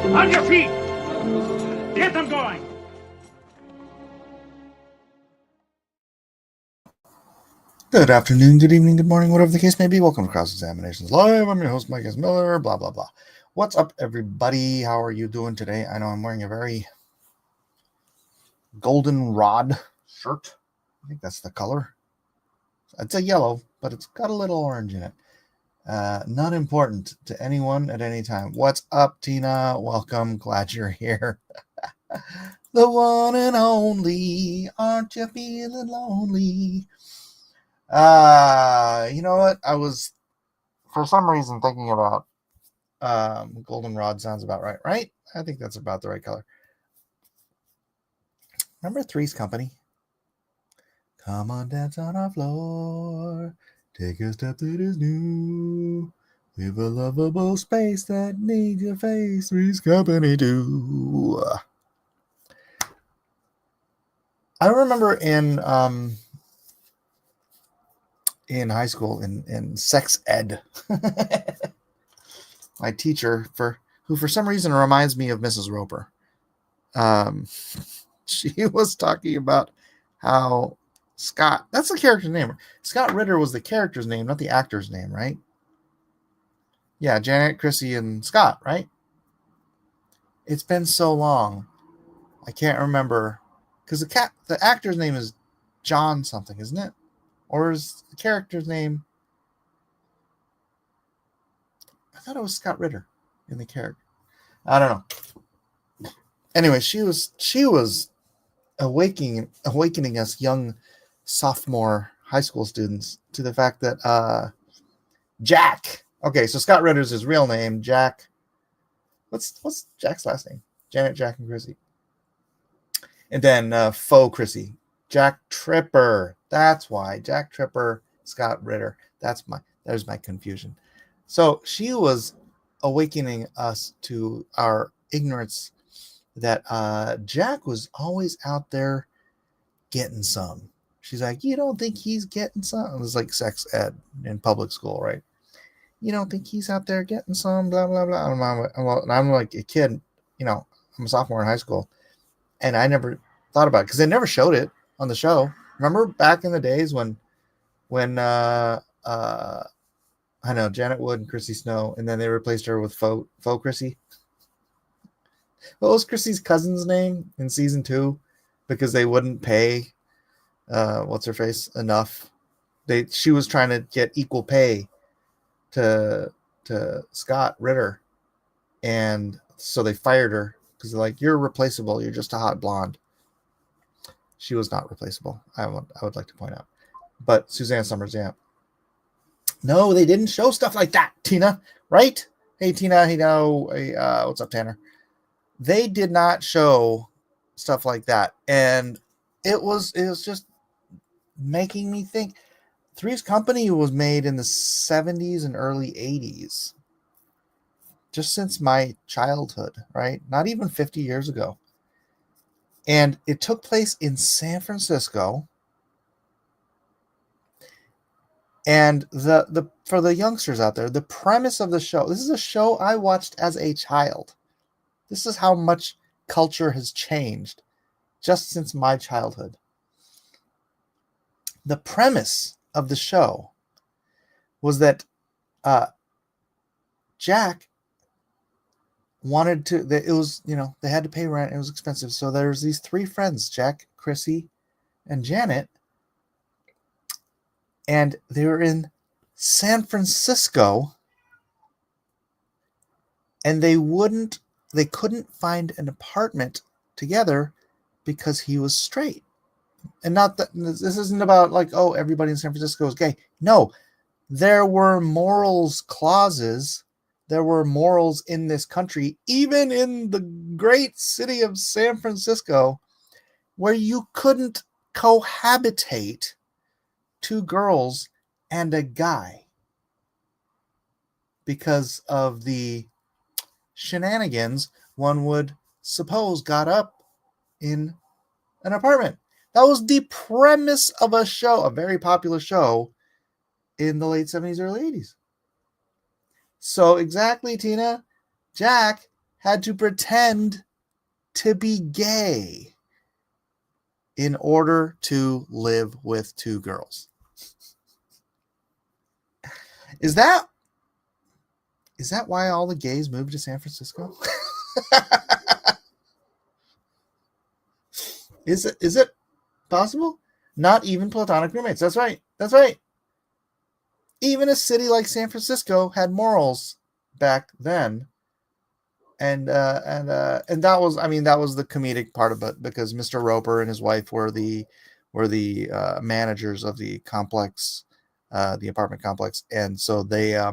On your feet! Get them going! Good afternoon, good evening, good morning, whatever the case may be. Welcome to Cross Examinations Live. I'm your host, Mike S. Miller, blah, blah, blah. What's up, everybody? How are you doing today? I know I'm wearing a very goldenrod shirt. I think that's the color. It's a yellow, but it's got a little orange in it. Not important to anyone at any time. What's up, Tina? Welcome. Glad you're here. The one and only. Aren't you feeling lonely? You know what? I was, for some reason, thinking about goldenrod. Sounds about right, right? I think that's about the right color. Remember Three's Company? Come on, dance on our floor. Take a step that is new. Live a lovable space that needs your face. Three's Company do. I remember in high school in sex ed, my teacher who for some reason reminds me of Mrs. Roper. She was talking about how Scott, that's the character's name. Scott Ritter was the character's name, not the actor's name, right? Yeah, Janet, Chrissy, and Scott, right? It's been so long. I can't remember. Because the actor's name is John something, isn't it? Or is the character's name... I thought it was Scott Ritter in the character. I don't know. Anyway, she was awakening us young sophomore high school students to the fact that Jack. Okay, so Scott Ritter's his real name. Jack. What's Jack's last name? Janet, Jack, and Chrissy. And then faux Chrissy. Jack Tripper. That's why. Jack Tripper, Scott Ritter. There's my confusion. So she was awakening us to our ignorance that Jack was always out there getting some. She's like, you don't think he's getting some? It was like sex ed in public school, right? You don't think he's out there getting some, blah, blah, blah. And I'm like a kid, I'm a sophomore in high school. And I never thought about it because they never showed it on the show. Remember back in the days when I know Janet Wood and Chrissy Snow, and then they replaced her with faux Chrissy. What was Chrissy's cousin's name in season 2? Because they wouldn't pay what's her face enough. She was trying to get equal pay to Scott Ritter, and so they fired her because they're like, you're replaceable. You're just a hot blonde. She was not replaceable. I would like to point out, but Suzanne Summers, yeah. No, they didn't show stuff like that, Tina. Right? Hey, Tina. Hey, what's up, Tanner? They did not show stuff like that, and it was just making me think. Three's Company was made in the 70s and early 80s, just since my childhood, right? Not even 50 years ago. And it took place in San Francisco. And for the youngsters out there, the premise of the show, this is a show I watched as a child. This is how much culture has changed just since my childhood. The premise of the show was that Jack wanted to, it was, they had to pay rent. It was expensive. So there's these 3 friends, Jack, Chrissy, and Janet. And they were in San Francisco, and they couldn't find an apartment together because he was straight. And not that this isn't about like, oh, everybody in San Francisco is gay. No, there were morals clauses. There were morals in this country, even in the great city of San Francisco, where you couldn't cohabitate 2 girls and a guy because of the shenanigans one would suppose got up in an apartment. That was the premise of a show, a very popular show in the late 70s, early 80s. So exactly, Tina, Jack had to pretend to be gay in order to live with two girls. Is that why all the gays moved to San Francisco? Is it possible? Not even platonic roommates. That's right. Even a city like San Francisco had morals back then. And that was, that was the comedic part of it, because Mr. Roper and his wife were the managers of the complex, the apartment complex, and so they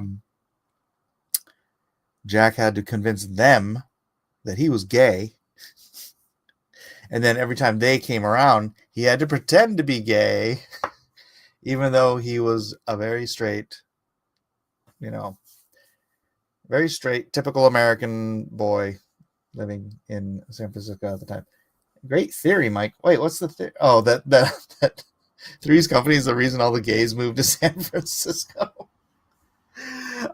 Jack had to convince them that he was gay, and then every time they came around, he had to pretend to be gay, even though he was a very straight, typical American boy living in San Francisco at the time. Great theory, Mike. Wait, what's the theory? Oh, that Three's Company is the reason all the gays moved to San Francisco.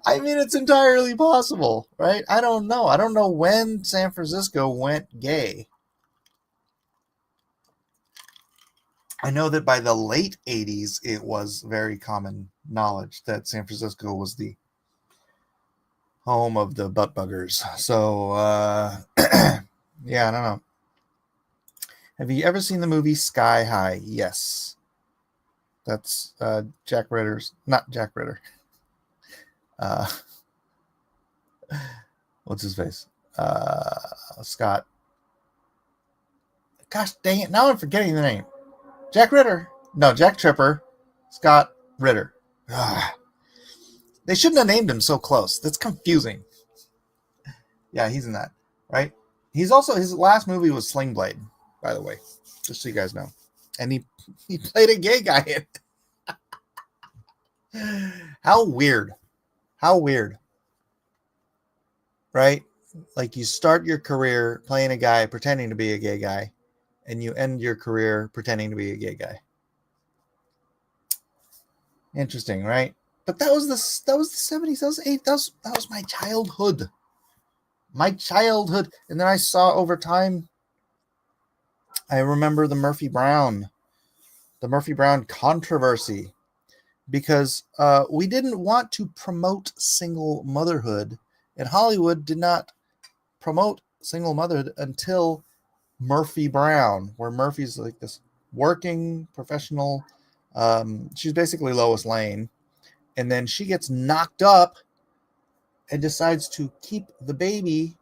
It's entirely possible, right? I don't know. I don't know when San Francisco went gay. I know that by the late 80s, it was very common knowledge that San Francisco was the home of the butt buggers. So, yeah, I don't know. Have you ever seen the movie Sky High? Yes. That's Jack Ritter's, not Jack Ritter. What's his face? Scott. Gosh dang it. Now I'm forgetting the name. Jack Ritter. No, Jack Tripper. Scott Ritter. They shouldn't have named him so close. That's confusing. Yeah, he's in that, right? He's also, his last movie was Sling Blade, by the way, just so you guys know. And he played a gay guy in it. How weird. Right? Like, you start your career playing a guy pretending to be a gay guy, and you end your career pretending to be a gay guy. Interesting, right? But that was the 70s, that was the 80s, that was my childhood. And then I saw over time, I remember the Murphy Brown controversy, because we didn't want to promote single motherhood, and Hollywood did not promote single motherhood until Murphy Brown, where Murphy's like this working professional. She's basically Lois Lane, and then she gets knocked up and decides to keep the baby.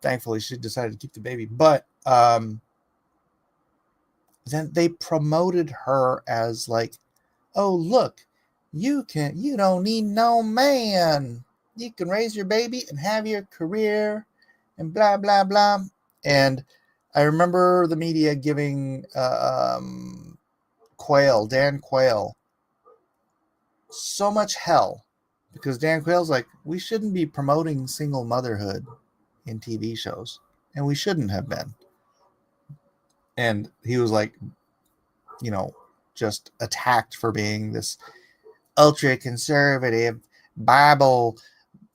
Thankfully she decided to keep the baby, but then they promoted her as like, oh, look, you don't need no man. You can raise your baby and have your career and blah, blah, blah. And I remember the media giving Dan Quayle, so much hell, because Dan Quayle's like, we shouldn't be promoting single motherhood in TV shows, and we shouldn't have been. And he was like, just attacked for being this ultra conservative Bible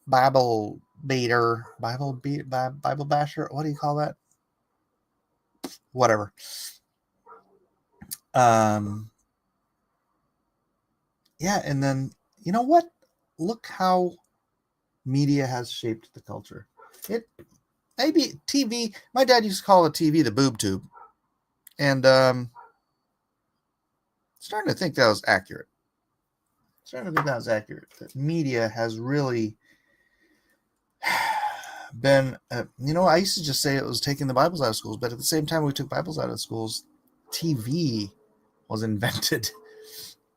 basher. What do you call that? Whatever. Yeah, and then, you know what? Look how media has shaped the culture. Maybe TV. My dad used to call a TV the boob tube, and starting to think that was accurate. That media has really been, I used to just say it was taking the Bibles out of schools, but at the same time we took Bibles out of schools, TV was invented.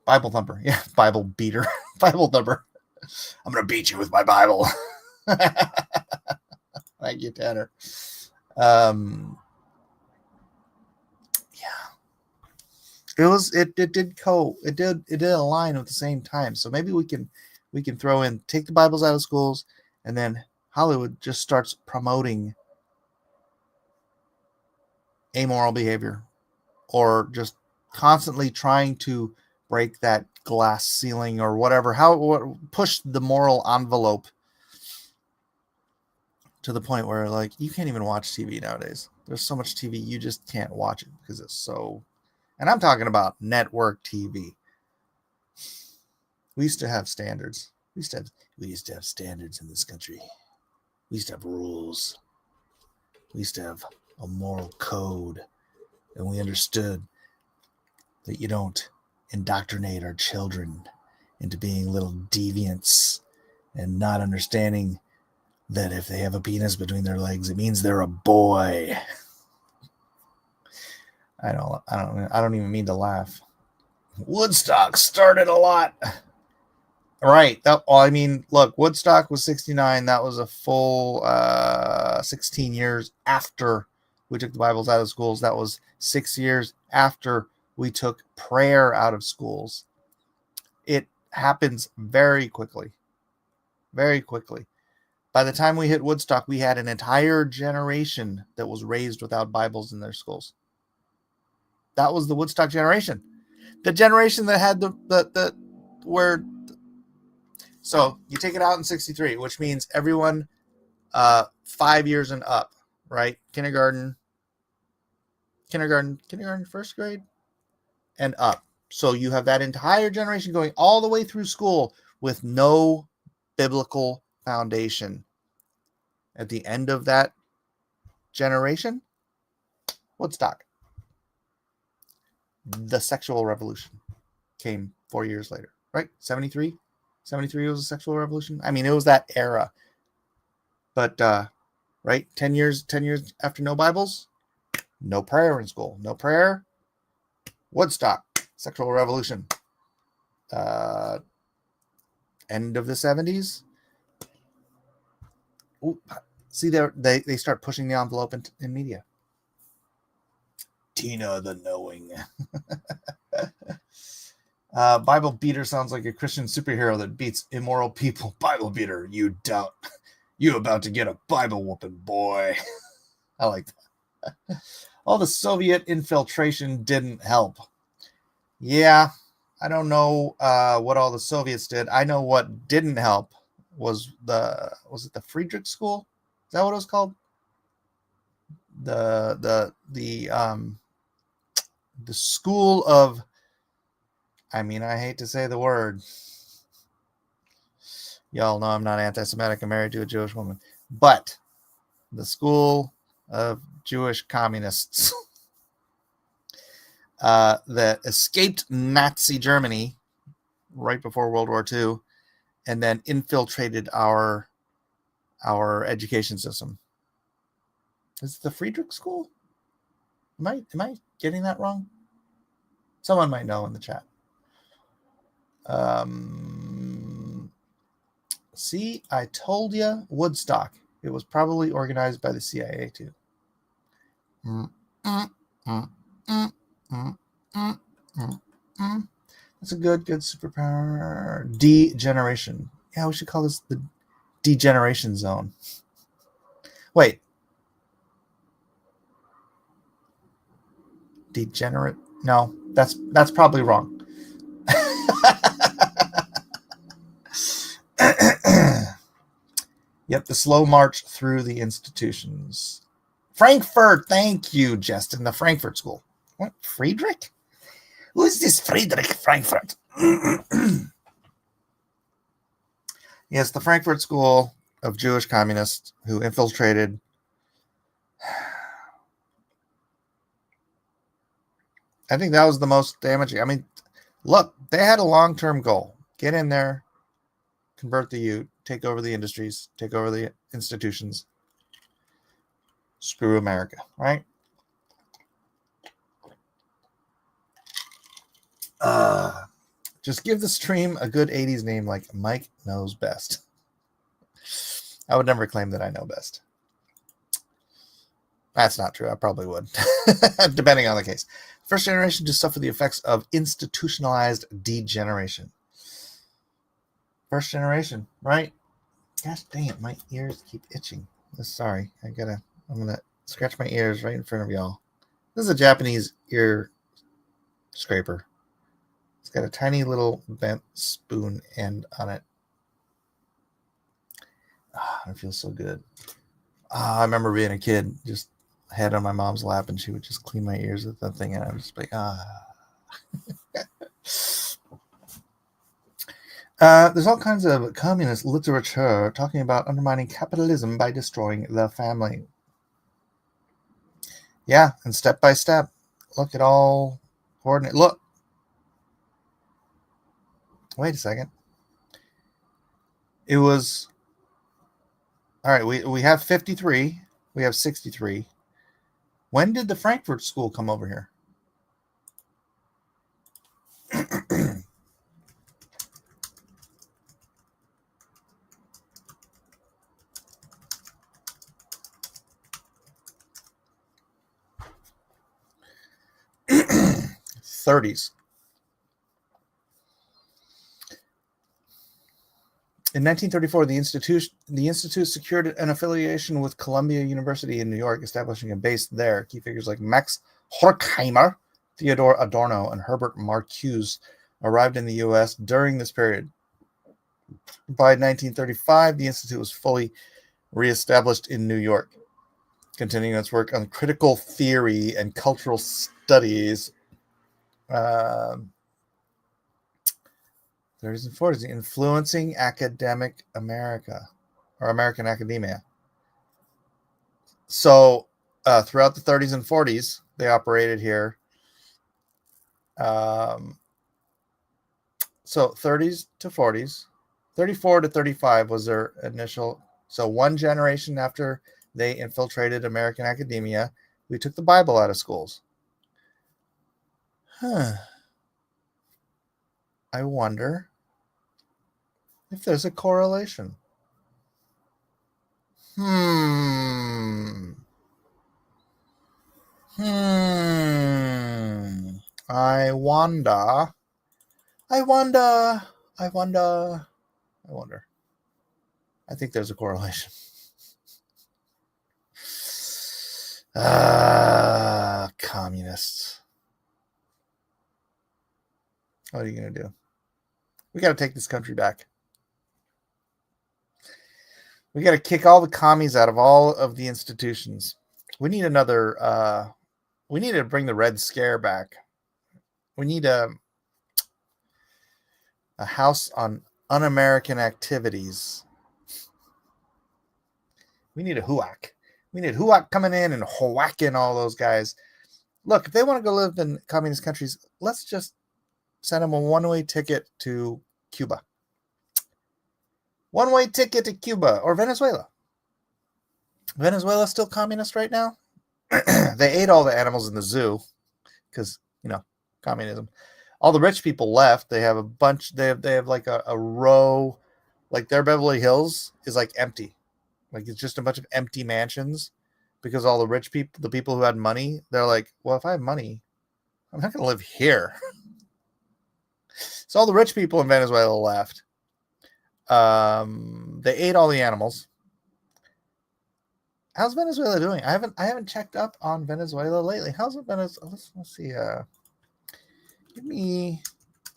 Bible thumper. Yeah, Bible beater. Bible thumper. I'm going to beat you with my Bible. Thank you, Tanner. Yeah. It did align at the same time. So maybe we can throw in, take the Bibles out of schools, and then Hollywood just starts promoting amoral behavior, or just constantly trying to break that glass ceiling or whatever, push the moral envelope to the point where like you can't even watch TV nowadays. There's so much TV you just can't watch it because it's so. And I'm talking about network TV. We used to have standards. We used to have standards in this country. We used to have rules. We used to have a moral code, and we understood that you don't indoctrinate our children into being little deviants and not understanding that if they have a penis between their legs, it means they're a boy. I don't even mean to laugh. Woodstock started a lot. Right. Look, Woodstock was 69. That was a full 16 years after we took the Bibles out of schools. That was 6 years after we took prayer out of schools. It happens very quickly. Very quickly. By the time we hit Woodstock, we had an entire generation that was raised without Bibles in their schools. That was the Woodstock generation. The generation that had so you take it out in 63, which means everyone 5 years and up, right? Kindergarten, first grade, and up. So you have that entire generation going all the way through school with no biblical foundation. At the end of that generation, Woodstock. The sexual revolution came 4 years later, right? 73 was a sexual revolution. I mean, it was that era. But, right, 10 years after no Bibles, no prayer in school. No prayer, Woodstock, sexual revolution. End of the 70s. Ooh, see, they start pushing the envelope in media. Tina the Knowing. Bible beater sounds like a Christian superhero that beats immoral people. Bible beater, you doubt. You about to get a Bible whooping, boy. I like that. All the Soviet infiltration didn't help. Yeah, I don't know what all the Soviets did. I know what didn't help was it the Friedrich School? Is that what it was called? The school of, I mean, I hate to say the word. Y'all know I'm not anti-Semitic. I'm married to a Jewish woman. But the school of Jewish communists that escaped Nazi Germany right before World War II and then infiltrated our education system. Is it the Friedrich School? Am I getting that wrong? Someone might know in the chat. See, I told you, Woodstock. It was probably organized by the CIA too. That's a good superpower. Degeneration. Yeah, we should call this the degeneration zone. Wait. Degenerate? No, that's probably wrong. Yep, the slow march through the institutions. Frankfurt, thank you, Justin. The Frankfurt School. What? Friedrich? Who is this Friedrich Frankfurt? Yes, the Frankfurt School of Jewish communists who infiltrated. I think that was the most damaging. I mean, look, they had a long-term goal. Get in there, convert the youth, take over the industries, take over the institutions. Screw America, right? Just give the stream a good 80s name like Mike Knows Best. I would never claim that I know best. That's not true. I probably would, depending on the case. First generation to suffer the effects of institutionalized degeneration. First generation, right? Gosh dang it, my ears keep itching. Sorry, I'm gonna scratch my ears right in front of y'all. This is a Japanese ear scraper. It's got a tiny little bent spoon end on it. It feels so good. I remember being a kid, just head on my mom's lap, and she would just clean my ears with that thing, and I would just be like, there's all kinds of communist literature talking about undermining capitalism by destroying the family. Yeah, and step by step, look at all coordinate. Look, wait a second. It was all right. We have 53. We have 63. When did the Frankfurt School come over here? '30s. In 1934, the institute secured an affiliation with Columbia University in New York, establishing a base there. Key figures like Max Horkheimer, Theodore Adorno, and Herbert Marcuse arrived in the U.S. during this period. By 1935, the institute was fully reestablished in New York, continuing its work on critical theory and cultural studies. 30s and 40s, influencing academic America, or American academia. So throughout the 30s and 40s, they operated here. So 30s to 40s, 34 to 35 was their initial. So one generation after they infiltrated American academia, we took the Bible out of schools. I wonder if there's a correlation. I wonder. I think there's a correlation. Communists. What are you going to do? We got to take this country back. We got to kick all the commies out of all of the institutions. We need another. We need to bring the Red Scare back. We need a house on un-American activities. We need a HUAC. We need HUAC coming in and whacking all those guys. Look, if they want to go live in communist countries, let's just send them a one-way ticket to Cuba. One-way ticket to Cuba or Venezuela. Venezuela's still communist right now. They ate all the animals in the zoo because, communism. All the rich people left. They have a bunch. They have like a row, like their Beverly Hills is like empty. Like it's just a bunch of empty mansions because all the rich people, the people who had money, they're like, well, if I have money, I'm not going to live here. So all the rich people in Venezuela left. They ate all the animals. How's Venezuela doing? I haven't checked up on Venezuela lately. How's it Venezuela? Let's see. Give me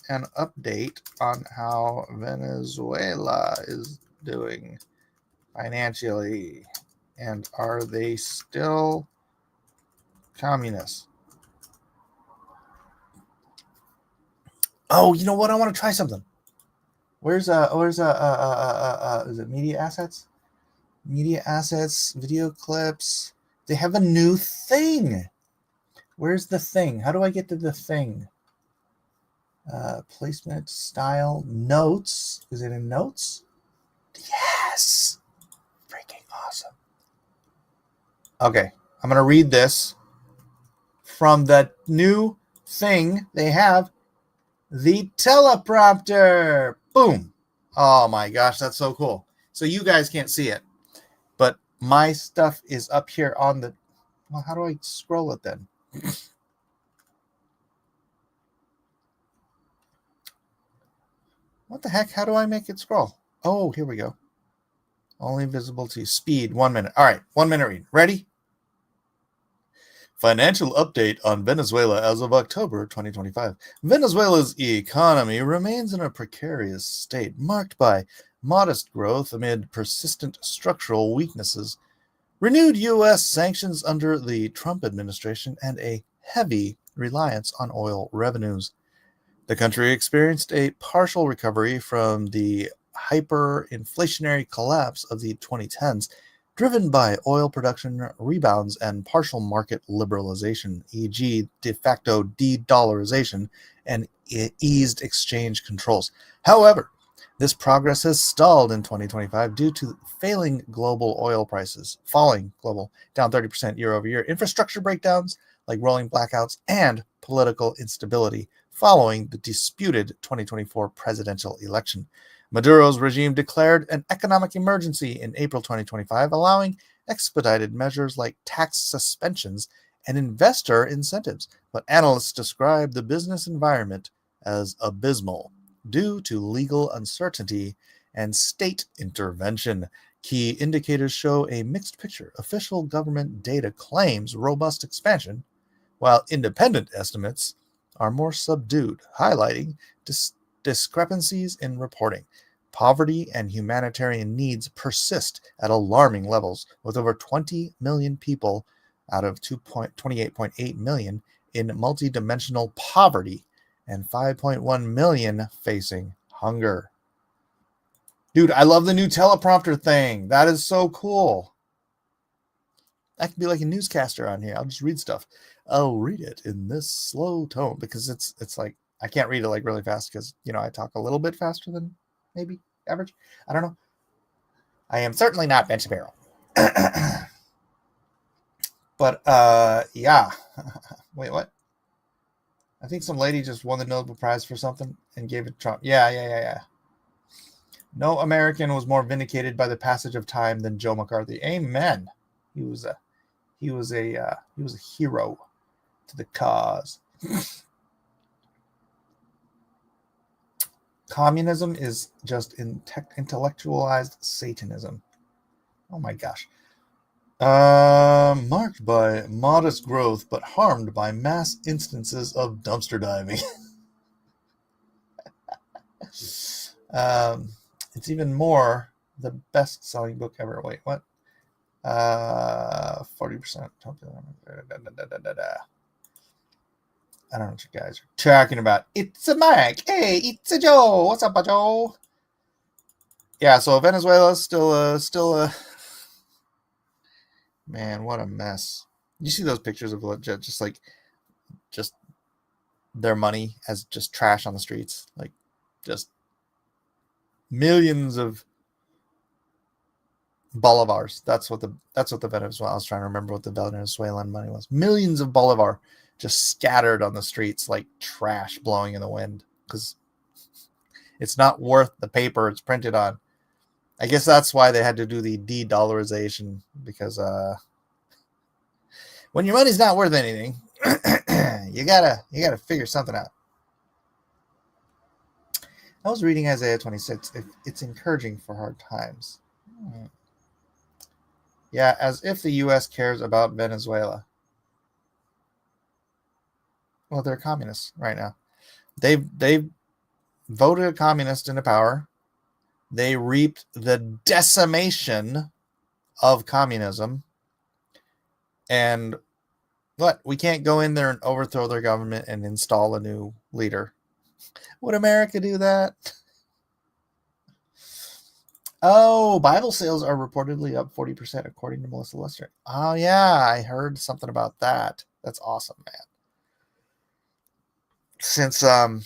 an update on how Venezuela is doing financially, and are they still communist? Oh, you know what? I want to try something. Where's is it media assets? Media assets, video clips. They have a new thing. Where's the thing? How do I get to the thing? Placement, style, notes. Is it in notes? Yes. Freaking awesome. Okay. I'm going to read this from the new thing they have. The teleprompter. Boom. Oh my gosh, that's so cool. So you guys can't see it, but my stuff is up here on the. Well, how do I scroll it then? What the heck? How do I make it scroll? Oh, here we go. Only visible to speed. 1 minute. All right, 1 minute read. Ready? Financial update on Venezuela as of October 2025. Venezuela's economy remains in a precarious state, marked by modest growth amid persistent structural weaknesses. renewed U.S. sanctions under the Trump administration, and a heavy reliance on oil revenues. The country experienced a partial recovery from the hyperinflationary collapse of the 2010s, driven by oil production rebounds and partial market liberalization, e.g., de facto de-dollarization and eased exchange controls. However, this progress has stalled in 2025 due to falling global oil prices, down 30% year over year, infrastructure breakdowns like rolling blackouts, and political instability following the disputed 2024 presidential election. Maduro's regime declared an economic emergency in April 2025, allowing expedited measures like tax suspensions and investor incentives, but analysts describe the business environment as abysmal due to legal uncertainty and state intervention. Key indicators show a mixed picture. Official government data claims robust expansion, while independent estimates are more subdued, highlighting discrepancies in reporting. Poverty and humanitarian needs persist at alarming levels, with over 20 million people out of 28.8 million in multidimensional poverty and 5.1 million facing hunger. Dude, I love the new teleprompter thing. That is so cool. I can be like a newscaster on here. I'll just read stuff. I'll read it in this slow tone because it's like I can't read it like really fast because I talk a little bit faster than maybe average. I don't know. I am certainly not Ben Shapiro. But yeah. Wait, what? I think some lady just won the Nobel Prize for something and gave it to Trump. Yeah. No American was more vindicated by the passage of time than Joe McCarthy. Amen. He was a hero to the cause. Communism is just intellectualized Satanism. Oh my gosh. Marked by modest growth, but harmed by mass instances of dumpster diving. It's even more the best-selling book ever. Wait, what? 40%. I don't know what you guys are talking about. It's a Mike. Hey, it's a Joe. What's up, Joe? Yeah, so Venezuela is still man, what a mess. You see those pictures of just their money as just trash on the streets, like just millions of bolivars. That's what the Venezuela. I was trying to remember what the Venezuelan money was. Millions of bolivar just scattered on the streets like trash blowing in the wind because it's not worth the paper it's printed on. I guess that's why they had to do the de-dollarization, because when your money's not worth anything, you gotta figure something out. I was reading Isaiah 26. It's encouraging for hard times. Yeah, as if the U.S. cares about Venezuela. Well, they're communists right now. They voted a communist into power. They reaped the decimation of communism. And what? We can't go in there and overthrow their government and install a new leader. Would America do that? Oh, Bible sales are reportedly up 40% according to Melissa Lester. Oh, yeah, I heard something about that. That's awesome, man. Since a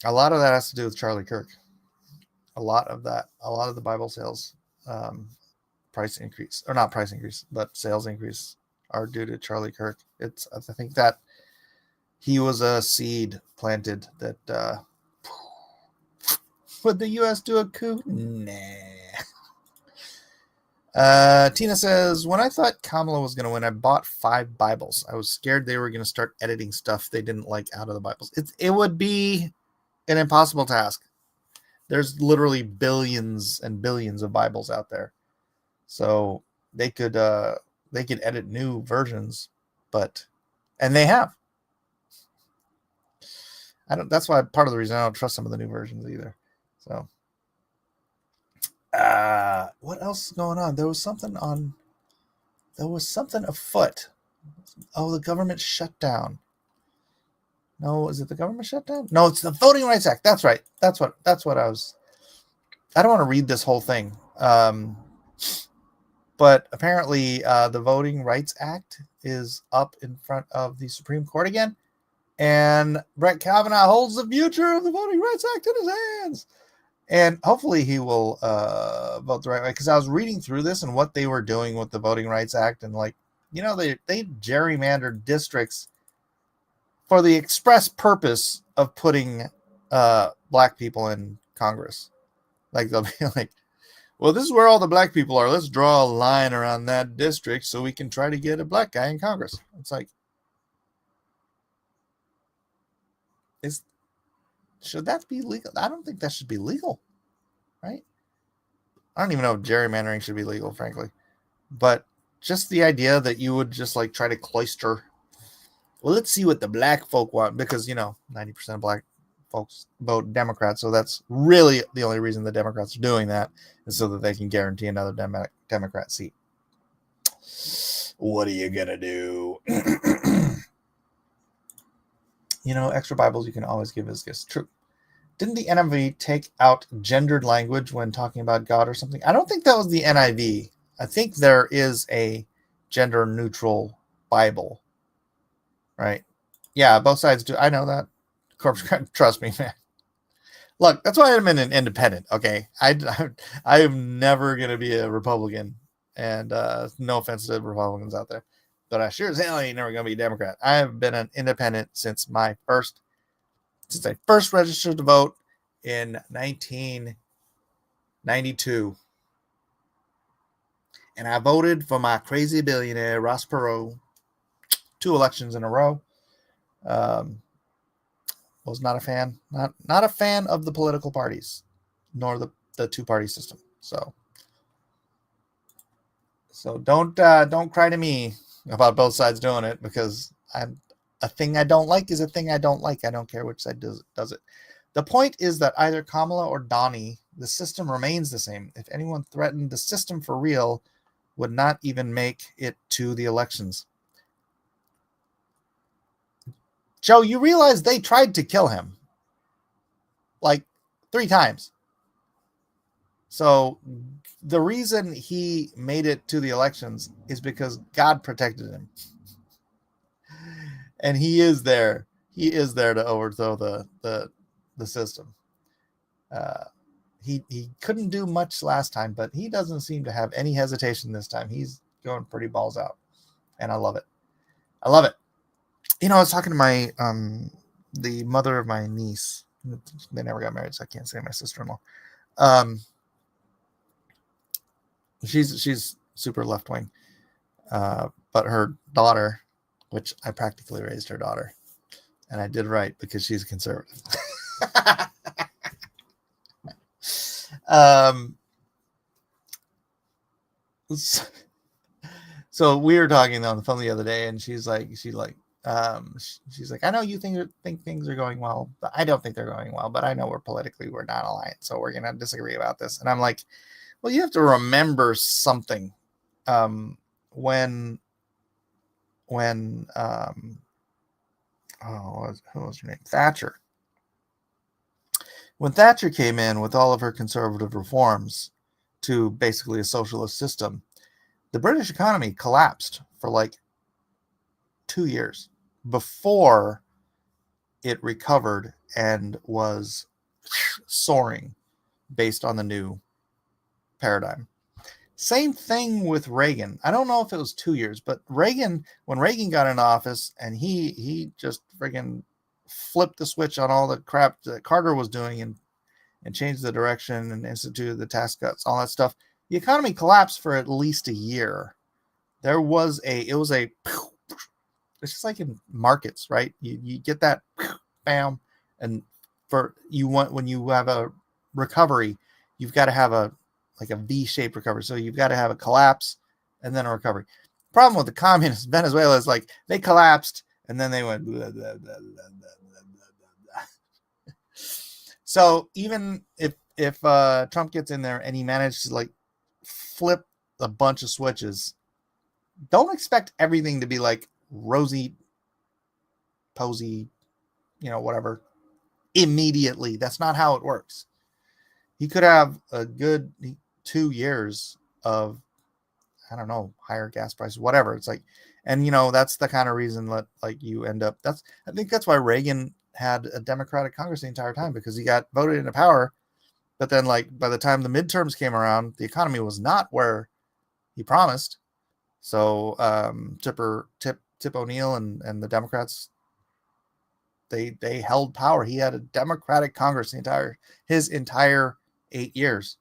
lot of that has to do with Charlie Kirk. A lot of the Bible sales price increase, or not price increase, but sales increase are due to Charlie Kirk. I think that he was a seed planted that would the U.S. do a coup? Nah. Tina says, when I thought Kamala was going to win, I bought 5 Bibles. I was scared they were going to start editing stuff they didn't like out of the Bibles. It would be an impossible task. There's literally billions and billions of Bibles out there. So they could edit new versions, and they have. That's why part of the reason I don't trust some of the new versions either. So What else is going on? There was something afoot. Oh, the government shut down. No, is it the government shutdown? No, it's the Voting Rights Act. That's right. That's what I was. I don't want to read this whole thing. But apparently the Voting Rights Act is up in front of the Supreme Court again. And Brett Kavanaugh holds the future of the Voting Rights Act in his hands. And hopefully he will vote the right way. Because I was reading through this and what they were doing with the Voting Rights Act. And they gerrymandered districts for the express purpose of putting black people in Congress. Like they'll be like, well, this is where all the black people are. Let's draw a line around that district so we can try to get a black guy in Congress. It's like, should that be legal? I don't think that should be legal, right? I don't even know if gerrymandering should be legal, frankly. But just the idea that you would just like try to cloister. Well, let's see what the black folk want, because 90% of black folks vote Democrat, so that's really the only reason the Democrats are doing that, is so that they can guarantee another Democrat seat. What are you gonna do? Extra Bibles you can always give as gifts. True. Didn't the NIV take out gendered language when talking about God or something? I don't think that was the NIV. I think there is a gender neutral Bible. Right? Yeah, both sides do. I know that. Trust me, man. Look, that's why I'm an independent. Okay, I am never gonna be a Republican, and no offense to Republicans out there, but I sure as hell ain't never gonna be a Democrat. I have been an independent since I first registered to vote in 1992, and I voted for my crazy billionaire Ross Perot 2 elections in a row. Was not a fan, not a fan of the political parties, nor the 2-party system. So don't cry to me about both sides doing it, because a thing I don't like is a thing I don't like. I don't care which side does it. The point is that either Kamala or Donnie, the system remains the same. If anyone threatened the system for real, would not even make it to the elections. Joe, you realize they tried to kill him like 3 times. So the reason he made it to the elections is because God protected him. And he is there. He is there to overthrow the system. He couldn't do much last time, but he doesn't seem to have any hesitation this time. He's going pretty balls out. And I love it. I love it. I was talking to my the mother of my niece. They never got married, so I can't say my sister-in-law. She's super left-wing, but her daughter, which I practically raised her daughter, and I did right because she's a conservative. So we were talking on the phone the other day, and she's like, I know you think things are going well, but I don't think they're going well. But I know we're not aligned, so we're gonna disagree about this. And I'm like, well, you have to remember something. When who was her name? Thatcher. When Thatcher came in with all of her conservative reforms to basically a socialist system, the British economy collapsed for like 2 years before it recovered and was soaring based on the new paradigm. Same thing with Reagan. I don't know if it was 2 years, but when Reagan got in office, and he just friggin' flipped the switch on all the crap that Carter was doing and changed the direction and instituted the tax cuts, all that stuff, the economy collapsed for at least a year. It's just like in markets, right? You get that bam, and when you have a recovery, you've got to have a V-shaped recovery. So you've got to have a collapse and then a recovery. Problem with the communist Venezuela is like they collapsed and then they went blah, blah, blah, blah, blah, blah, blah. So even if if Trump gets in there and he managed to like flip a bunch of switches, don't expect everything to be like rosy, posy, whatever, immediately. That's not how it works. He could have a good 2 years of, I don't know, higher gas prices, whatever. It's like, and that's the kind of reason that like you end up. I think that's why Reagan had a Democratic Congress the entire time, because he got voted into power. But then, like, by the time the midterms came around, the economy was not where he promised. So Tip O'Neill and the Democrats, they held power. He had a Democratic Congress his entire 8 years.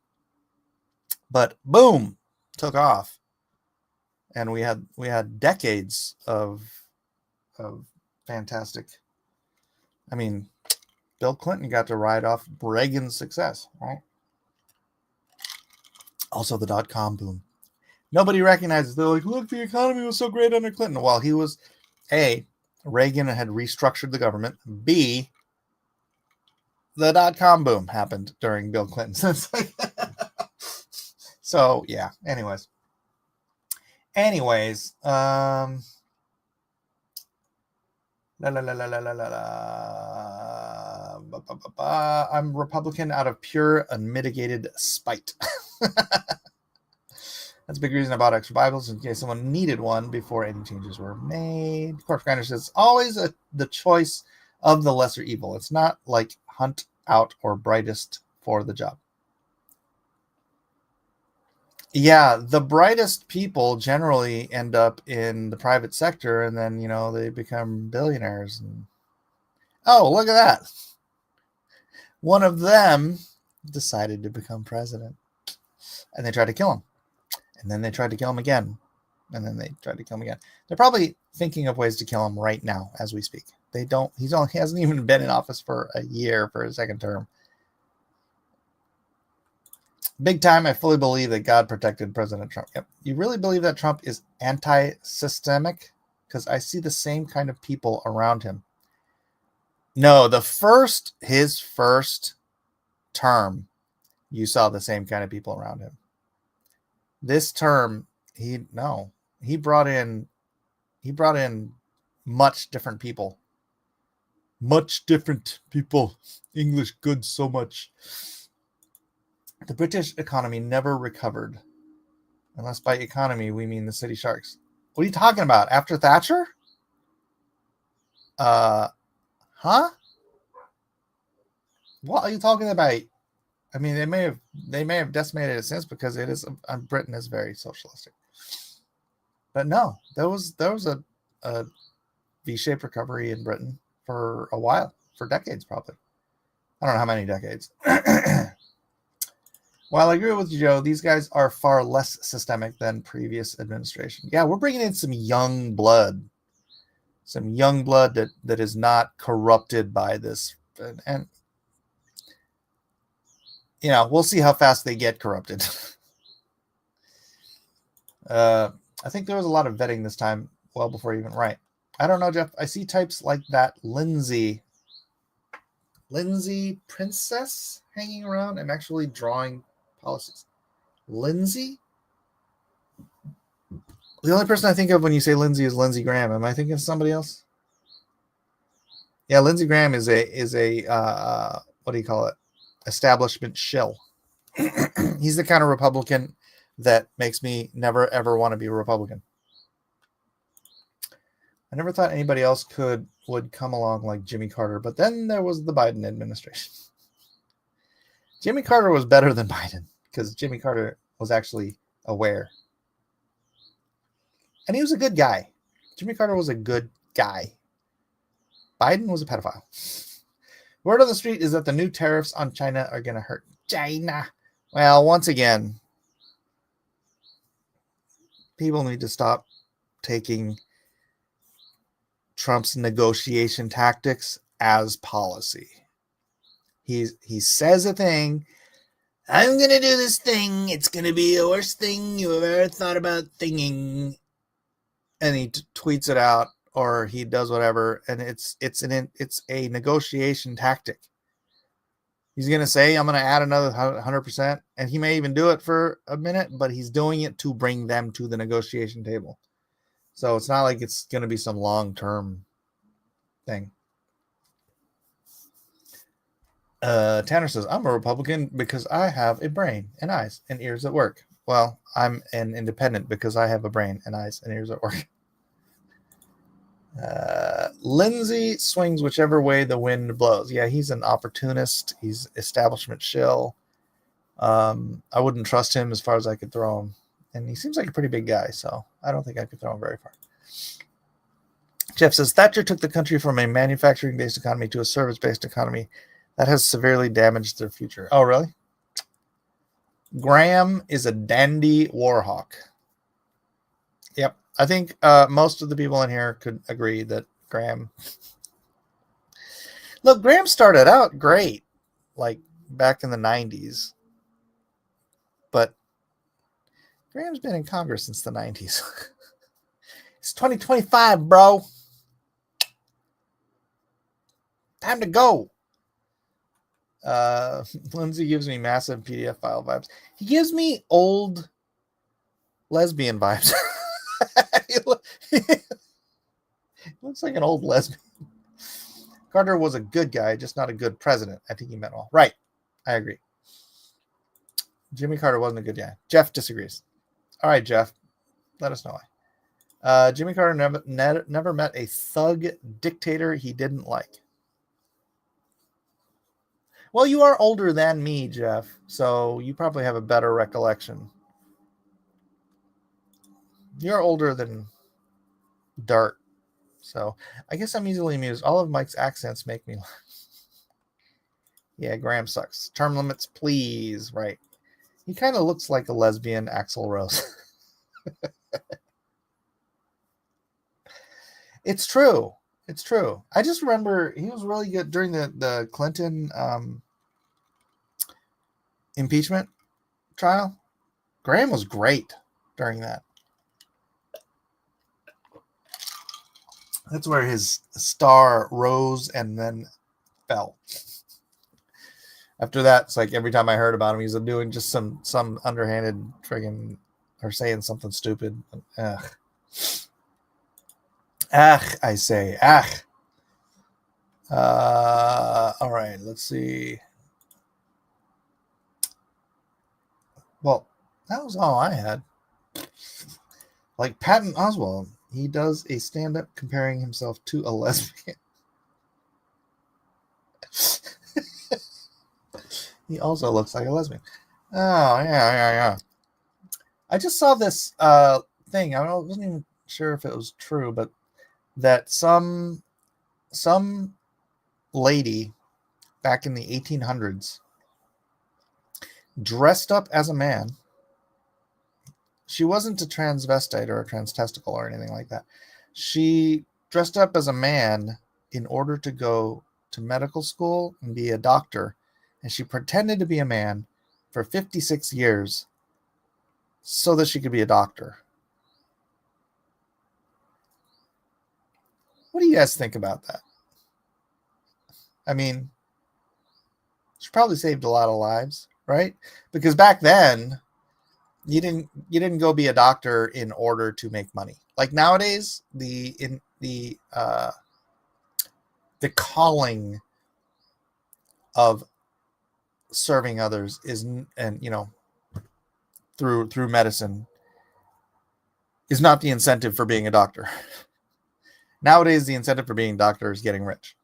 But boom, took off, and we had decades of fantastic. I mean, Bill Clinton got to ride off Reagan's success, right? Also, the dot-com boom. Nobody recognizes. They're like, look, the economy was so great under Clinton. Well, he was, A, Reagan had restructured the government. B, the dot-com boom happened during Bill Clinton. So, yeah. Anyways. La la la la la la la. I'm Republican out of pure unmitigated spite. That's a big reason I bought extra Bibles, in case someone needed one before any changes were made. Corpse Grinder says, always the choice of the lesser evil. It's not like hunt out or brightest for the job. Yeah, the brightest people generally end up in the private sector, and then, they become billionaires. And oh, look at that. One of them decided to become president, and they tried to kill him. And then they tried to kill him again. And then they tried to kill him again. They're probably thinking of ways to kill him right now as we speak. He hasn't even been in office for a year for his second term. Big time, I fully believe that God protected President Trump. Yep. You really believe that Trump is anti-systemic? Because I see the same kind of people around him. No, his first term, you saw the same kind of people around him. This term, he brought in much different people. Much different people. English good so much. The British economy never recovered. Unless by economy we mean the city sharks. What are you talking about? After Thatcher? Huh? What are you talking about? I mean, they may have decimated it since, because it is Britain is very socialistic. But no, there was a V-shaped recovery in Britain for a while, for decades probably. I don't know how many decades. While I agree with you, Joe, these guys are far less systemic than previous administration. Yeah, we're bringing in some young blood that is not corrupted by this, and we'll see how fast they get corrupted. I think there was a lot of vetting this time, well before even right. I don't know, Jeff. I see types like that Lindsay Princess hanging around. I'm actually drawing policies. Lindsay? The only person I think of when you say Lindsay is Lindsey Graham. Am I thinking of somebody else? Yeah, Lindsey Graham is a what do you call it? Establishment shill. He's the kind of Republican that makes me never ever want to be a Republican. I never thought anybody else would come along like Jimmy Carter, but then there was the Biden administration. Jimmy Carter was better than Biden, because Jimmy Carter was actually aware. And he was a good guy. Jimmy Carter was a good guy. Biden was a pedophile. Word on the street is that the new tariffs on China are going to hurt China. Well, once again, people need to stop taking Trump's negotiation tactics as policy. He says a thing. I'm going to do this thing. It's going to be the worst thing you have ever thought about thinking. And he tweets it out, or he does whatever. And it's a negotiation tactic. He's going to say, I'm going to add another 100%. And he may even do it for a minute, but he's doing it to bring them to the negotiation table. So it's not like it's going to be some long-term thing. Tanner says, I'm a Republican because I have a brain and eyes and ears that work. Well, I'm an independent because I have a brain and eyes and ears that work. Lindsay swings whichever way the wind blows. Yeah, he's an opportunist. He's establishment shill. I wouldn't trust him as far as I could throw him. And he seems like a pretty big guy, so I don't think I could throw him very far. Jeff says, Thatcher took the country from a manufacturing-based economy to a service-based economy. That has severely damaged their future. Oh, really? Graham is a dandy warhawk. Yep. I think most of the people in here could agree that Graham... Look, Graham started out great, like back in the 90s. But Graham's been in Congress since the 90s. It's 2025, bro. Time to go. Lindsay gives me massive PDF file vibes. He gives me old lesbian vibes. He looks like an old lesbian. Carter was a good guy, just not a good president. I think he meant well. Right. I agree. Jimmy Carter wasn't a good guy. Jeff disagrees. All right, Jeff. Let us know why. Jimmy Carter never met a thug dictator he didn't like. Well, you are older than me, Jeff, so you probably have a better recollection. You're older than Dart, so I guess I'm easily amused. All of Mike's accents make me laugh. Yeah, Graham sucks. Term limits, please. Right. He kind of looks like a lesbian Axl Rose. It's true. It's true. I just remember he was really good during the Clinton impeachment trial. Graham was great during that. That's where his star rose and then fell. After that, it's like every time I heard about him, he's doing just some underhanded friggin' or saying something stupid. Ugh. I say. All right, let's see. Well, that was all I had. Like Patton Oswalt, he does a stand-up comparing himself to a lesbian. He also looks like a lesbian. Oh, yeah. I just saw this thing. I wasn't even sure if it was true, but that some lady back in the 1800s dressed up as a man. She wasn't a transvestite or a transtesticle or anything like that. She dressed up as a man in order to go to medical school and be a doctor. And she pretended to be a man for 56 years so that she could be a doctor. What do you guys think about that? I mean, she probably saved a lot of lives, right? Because back then, you didn't go be a doctor in order to make money. Like nowadays, the calling of serving others is, and through medicine is not the incentive for being a doctor. Nowadays, the incentive for being a doctor is getting rich.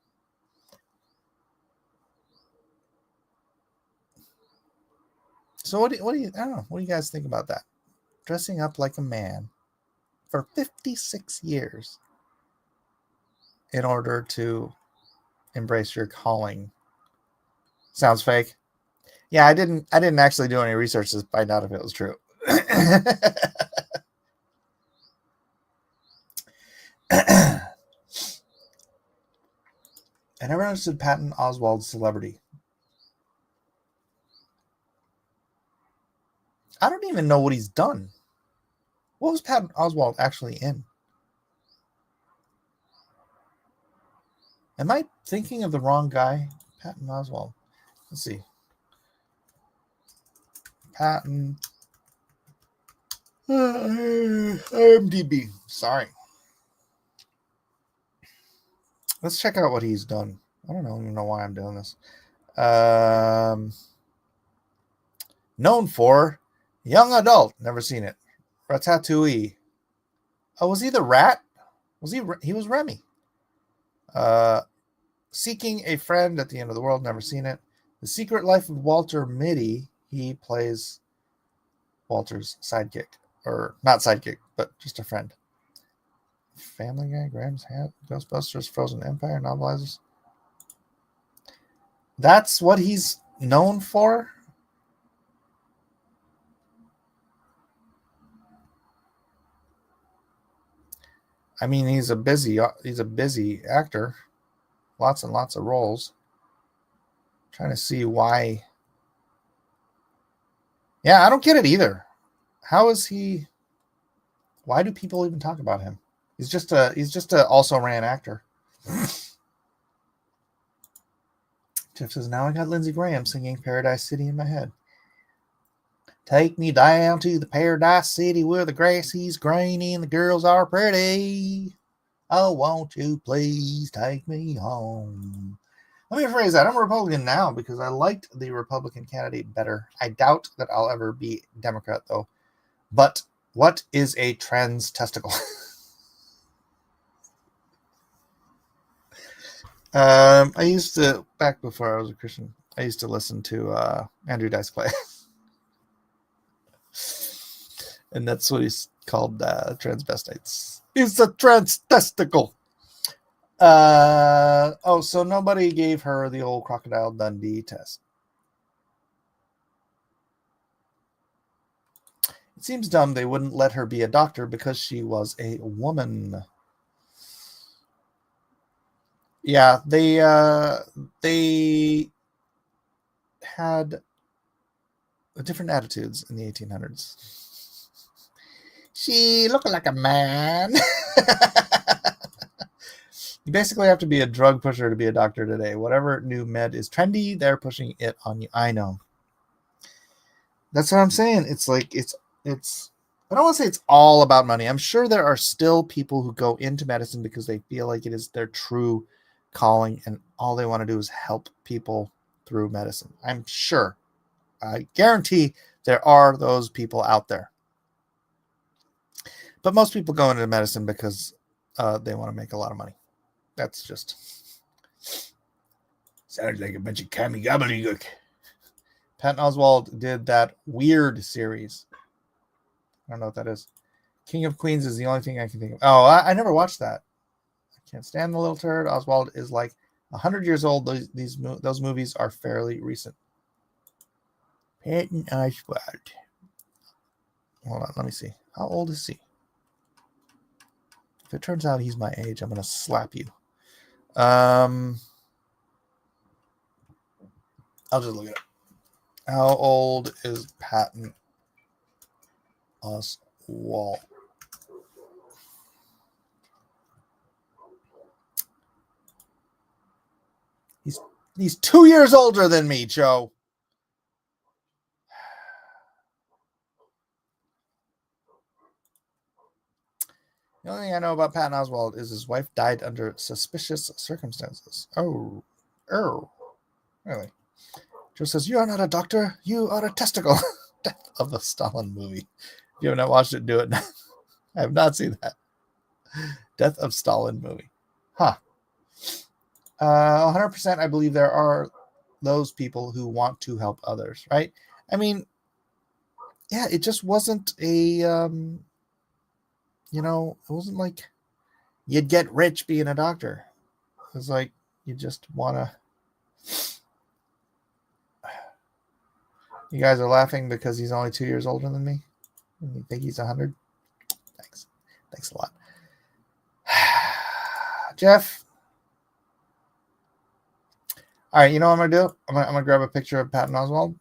So what do you I don't know, what do you guys think about that? Dressing up like a man for 56 years in order to embrace your calling. Sounds fake. Yeah, I didn't actually do any research to find out if it was true. I never understood Patton Oswalt's celebrity. I don't even know what he's done. What was Patton Oswalt actually in? Am I thinking of the wrong guy? Patton Oswalt. Let's see. Patton. IMDb. Sorry. Let's check out what he's done. I don't even know why I'm doing this. Known for young adult. Never seen it. Ratatouille. Oh, was he the rat? Was he? He was Remy. Seeking a Friend at the End of the World. Never seen it. The Secret Life of Walter Mitty. He plays Walter's sidekick. Or not sidekick, but just a friend. Family Guy, Graham's Hat, Ghostbusters, Frozen Empire, Novelizers. That's what he's known for? I mean, he's a busy actor. Lots and lots of roles. I'm trying to see why. Yeah, I don't get it either. How is he? Why do people even talk about him? He's just a also ran actor. Jeff says, now I got Lindsey Graham singing Paradise City in my head. Take me down to the Paradise City where the grass is green and the girls are pretty. Oh, won't you please take me home? Let me rephrase that. I'm a Republican now because I liked the Republican candidate better. I doubt that I'll ever be Democrat, though. But what is a trans testicle? I used to, back before I was a Christian, I used to listen to Andrew Dice Clay. And that's what he's called, transvestites. It's a trans testicle. So nobody gave her the old Crocodile Dundee test. It seems dumb they wouldn't let her be a doctor because she was a woman. Yeah, they had different attitudes in the 1800s. She looked like a man. You basically have to be a drug pusher to be a doctor today. Whatever new med is trendy, they're pushing it on you. I know. That's what I'm saying. It's like it's I don't want to say it's all about money. I'm sure there are still people who go into medicine because they feel like it is their true calling and all they want to do is help people through medicine. I'm sure. I guarantee there are those people out there. But most people go into medicine because they want to make a lot of money. That's just sounds like a bunch of cammy gobbledygook. Patton Oswalt did that Weird series. I don't know what that is. King of Queens is the only thing I can think of. Oh, I never watched that. I can't stand the little turd. Oswald is like 100 years old. Those movies are fairly recent. Patton Oswalt. Hold on, let me see. How old is he? If it turns out he's my age, I'm going to slap you. I'll just look it up. How old is Patton Oswalt? He's 2 years older than me, Joe. The only thing I know about Patton Oswalt is his wife died under suspicious circumstances. Oh, really? Joe says, you are not a doctor, you are a testicle. Death of a Stalin movie. If you have not watched it, do it now. I have not seen that. Death of Stalin movie. Huh. 100% I believe there are those people who want to help others, right? I mean, yeah, it just wasn't a, it wasn't like you'd get rich being a doctor. It was like you just want to. You guys are laughing because he's only 2 years older than me? And you think he's 100? Thanks. Thanks a lot. Jeff. All right, you know what I'm going to do? I'm going to grab a picture of Patton Oswalt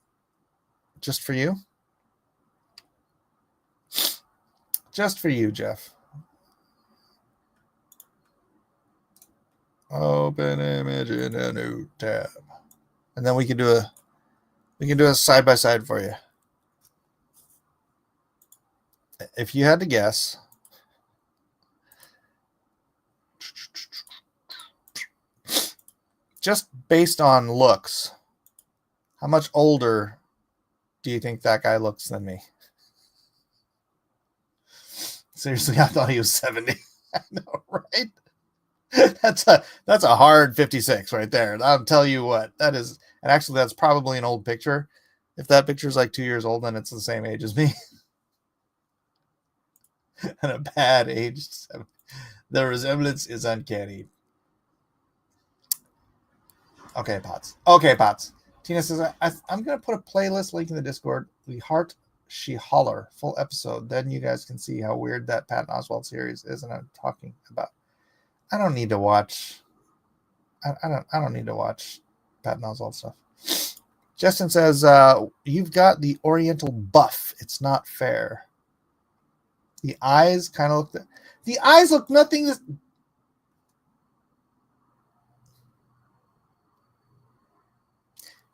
just for you. Just for you, Jeff. Open image in a new tab. and then we can do a side by side for you. If you had to guess, just based on looks, how much older do you think that guy looks than me? Seriously, I thought he was 70. I know, right? That's a hard 56 right there. I'll tell you what, that is, and actually that's probably an old picture. If that picture is like 2 years old, then it's the same age as me. And a bad age. The resemblance is uncanny. Okay, Pots. Tina says, I'm going to put a playlist link in the Discord. We heart she holler full episode. Then you guys can see how weird that Patton Oswalt series is and I'm talking about. I don't need to watch. I don't need to watch Patton Oswalt stuff. Justin says, you've got the Oriental buff. It's not fair. The eyes kind of look. The eyes look nothing.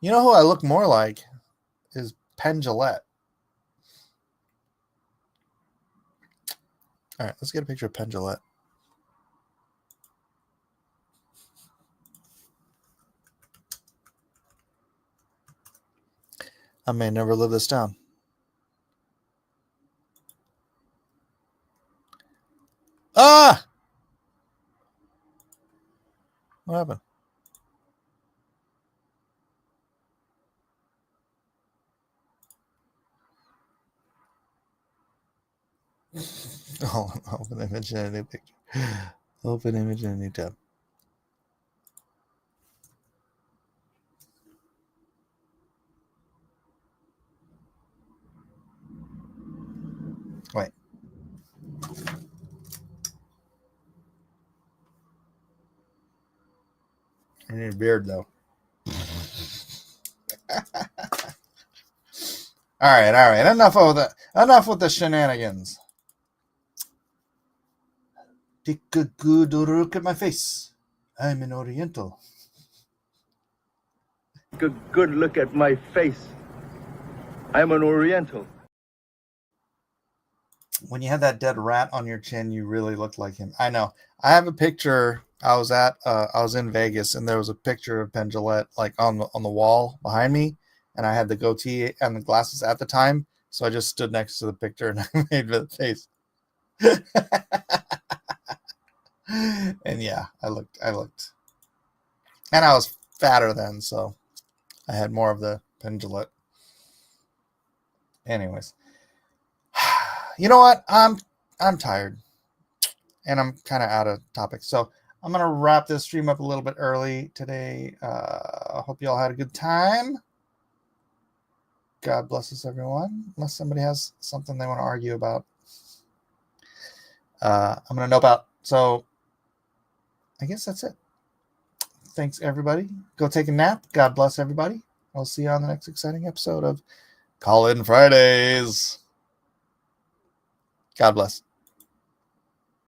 You know who I look more like is Penn Jillette. All right, let's get a picture of Penn Jillette. I may never live this down. Ah! What happened? Oh, open image in a new picture. Open image in a new tab. Wait. I need a beard though. All right. Enough with the shenanigans. Take a good look at my face. I'm an Oriental. Take a good look at my face. I'm an Oriental. When you had that dead rat on your chin, you really looked like him. I know. I have a picture. I was in Vegas, and there was a picture of Penn Jillette like on the wall behind me, and I had the goatee and the glasses at the time, so I just stood next to the picture and I made the face. And yeah, I looked, and I was fatter then, so I had more of the Penn Jillette. Anyways, you know what? I'm tired, and I'm kind of out of topic, so I'm gonna wrap this stream up a little bit early today. I hope you all had a good time. God bless us, everyone. Unless somebody has something they want to argue about, I'm gonna nope out. So I guess that's it. Thanks, everybody. Go take a nap. God bless everybody. I'll see you on the next exciting episode of Call In Fridays. God bless.